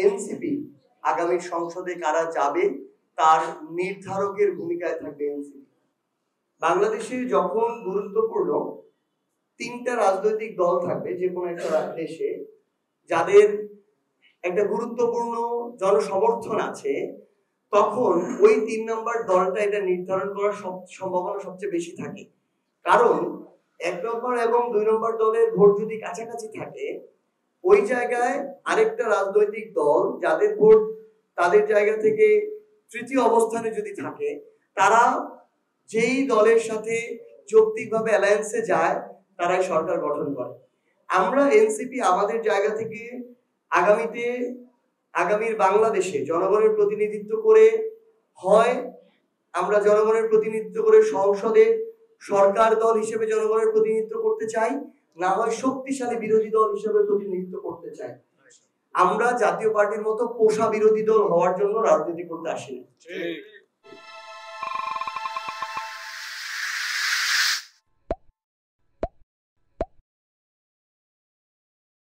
NCP আগামী সংসদে কারা যাবে তার নির্ধারকের ভূমিকায় থাকবে এনসিপি। বাংলাদেশে যখন গুরুত্বপূর্ণ তিনটা রাজনৈতিক দল থাকবে যে কোনো একটা দেশে, যাদের একটা গুরুত্বপূর্ণ জনসমর্থন আছে, তখন ওই 3 নম্বর দলটা এটা নির্ধারণ করার সম্ভাবনা সবচেয়ে বেশি থাকে। কারণ 1 নম্বর এবং 2 নম্বর দলের ভোট যদি কাছাকাছি থাকে, ওই জায়গায় আরেকটা রাজনৈতিক দল যাদের ভোট তাদের জায়গা থেকে তৃতীয় অবস্থানে যদি থাকে, তারা যেই দলের সাথে যৌক্তিকভাবে অ্যালায়েন্সে যায় তারাই সরকার গঠন করে। আমরা এনসিপি আমাদের জায়গা থেকে আগামীর বাংলাদেশে জনগণের প্রতিনিধিত্ব করে, হয় আমরা জনগণের প্রতিনিধিত্ব করে সংসদে সরকার দল হিসেবে জনগণের প্রতিনিধিত্ব করতে চাই, না হয় শক্তিশালী বিরোধী দল হিসেবে প্রতিনিধিত্ব করতে চাই। আমরা জাতীয় পার্টির মতো পোষা বিরোধী দল হওয়ার জন্য রাজনীতি করতে আসিনি।